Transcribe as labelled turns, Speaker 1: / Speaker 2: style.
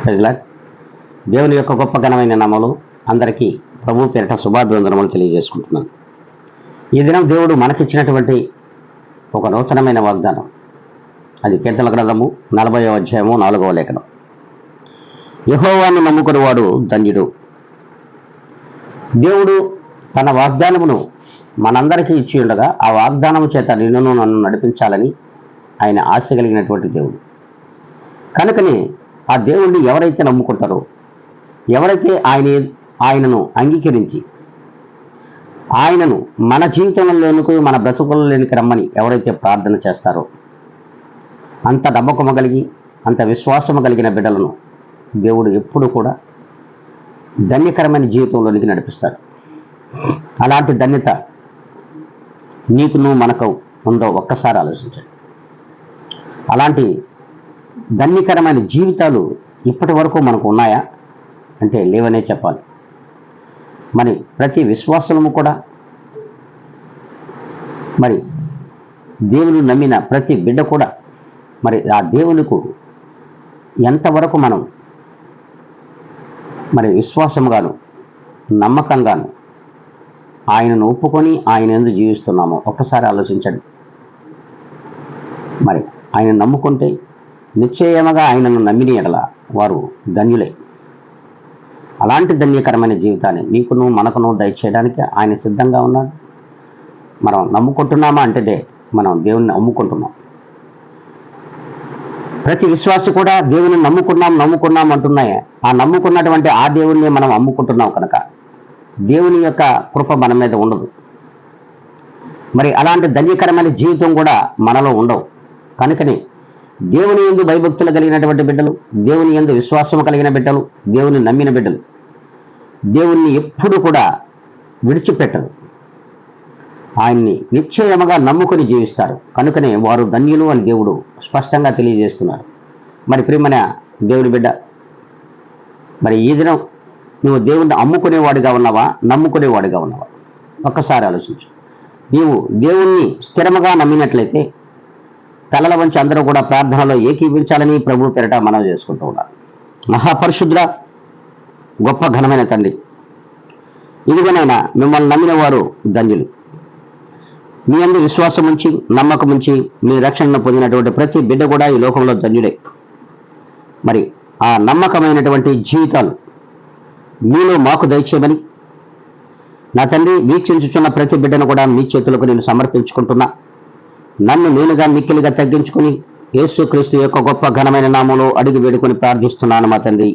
Speaker 1: ప్రజలాడ్ దేవుని యొక్క గొప్ప ఘనమైన నామములు అందరికీ ప్రభు పేరిట శుభాభివందనములు తెలియజేసుకుంటున్నాను. ఈ దినం దేవుడు మనకిచ్చినటువంటి ఒక నూతనమైన వాగ్దానం. అది కీర్తనల గ్రంథము 40వ అధ్యాయము 4వ లేఖనం. యెహోవాను నమ్ముకునేవాడు ధన్యుడు. దేవుడు తన వాగ్దానమును మనందరికీ ఇచ్చి ఉండగా ఆ వాగ్దానము చేత నిన్ను నన్ను నడిపించాలని ఆయన ఆశ కలిగినటువంటి దేవుడు. కనుకనే ఆ దేవుణ్ణి ఎవరైతే నమ్ముకుంటారో, ఎవరైతే ఆయనను అంగీకరించి ఆయనను మన జీవితంలోనికి, మన బ్రతుకులలోనికి రమ్మని ఎవరైతే ప్రార్థన చేస్తారో, అంత నమ్మకము కలిగి అంత విశ్వాసము కలిగిన బిడ్డలను దేవుడు ఎప్పుడు కూడా ధన్యకరమైన జీవితంలోనికి నడిపిస్తాడు. అలాంటి ధన్యత నీకు మనకు ఉందో ఒక్కసారి ఆలోచించండి. అలాంటి ధన్యకరమైన జీవితాలు ఇప్పటి వరకు మనకు ఉన్నాయా అంటే లేవనే చెప్పాలి. మరి ప్రతి విశ్వాసము కూడా, మరి దేవుని నమ్మిన ప్రతి బిడ్డ కూడా, మరి ఆ దేవునికి ఎంతవరకు మనం మరి విశ్వాసంగాను నమ్మకంగాను ఆయనను ఒప్పుకొని ఆయన ఎందుకు జీవిస్తున్నామో ఒక్కసారి ఆలోచించండి. మరి ఆయన నమ్ముకుంటే నిశ్చయముగా ఆయనను నమ్మిన ఎడల వారు ధన్యులే. అలాంటి ధన్యకరమైన జీవితాన్ని నీకును మనకును దయచేయడానికి ఆయన సిద్ధంగా ఉన్నాడు. మనం నమ్ముకుంటున్నామా అంటే మనం దేవుణ్ణి నమ్ముకుంటున్నాం. ప్రతి విశ్వాసి కూడా దేవుని నమ్ముకున్నాం అంటున్నాయే. ఆ నమ్ముకున్నటువంటి ఆ దేవుణ్ణి మనం అమ్ముకుంటున్నాం కనుక దేవుని యొక్క కృప మన మీద ఉండదు. మరి అలాంటి ధన్యకరమైన జీవితం కూడా మనలో ఉండవు. కనుకనే దేవుని యందు భయభక్తులు కలిగినటువంటి బిడ్డలు, దేవుని యందు విశ్వాసం కలిగిన బిడ్డలు, దేవుని నమ్మిన బిడ్డలు దేవుణ్ణి ఎప్పుడు కూడా విడిచిపెట్టరు. ఆయన్ని నిశ్చయముగా నమ్ముకొని జీవిస్తారు. కనుకనే వారు ధన్యులు అని దేవుడు స్పష్టంగా తెలియజేస్తున్నారు. మరి ప్రియమైన దేవుని బిడ్డ, మరి ఈ దినం నువ్వు దేవుణ్ణి అమ్ముకునేవాడిగా ఉన్నావా, నమ్ముకునేవాడిగా ఉన్నావా? ఒక్కసారి ఆలోచించు. నీవు దేవుణ్ణి స్థిరముగా నమ్మినట్లయితే తలల వంచి అందరూ కూడా ప్రార్థనలో ఏకీభించాలని ప్రభు పేరిట మనవి చేసుకుంటూ ఉన్నారు. మహాపరిశుద్ధ గొప్ప ఘనమైన తండ్రి, ఇదిగోనైనా మిమ్మల్ని నమ్మిన వారు ధన్యులు. మీ అందు విశ్వాసం ఉంచి నమ్మకం ఉంచి మీ రక్షణను పొందినటువంటి ప్రతి బిడ్డ కూడా ఈ లోకంలో ధన్యుడే. మరి ఆ నమ్మకమైనటువంటి జీవితాలు మీలో మాకు దయచేయమని నా తండ్రి, వీక్షించుచున్న ప్రతి బిడ్డను కూడా మీ చేతులకు నేను సమర్పించుకుంటున్నా. నన్ను నేనుగా మిక్కిలిగా తగ్గించుకుని యేసుక్రీస్తు యొక్క గొప్ప ఘనమైన నామములో అడిగి వేడుకొని ప్రార్థిస్తున్నాను మా తండ్రి.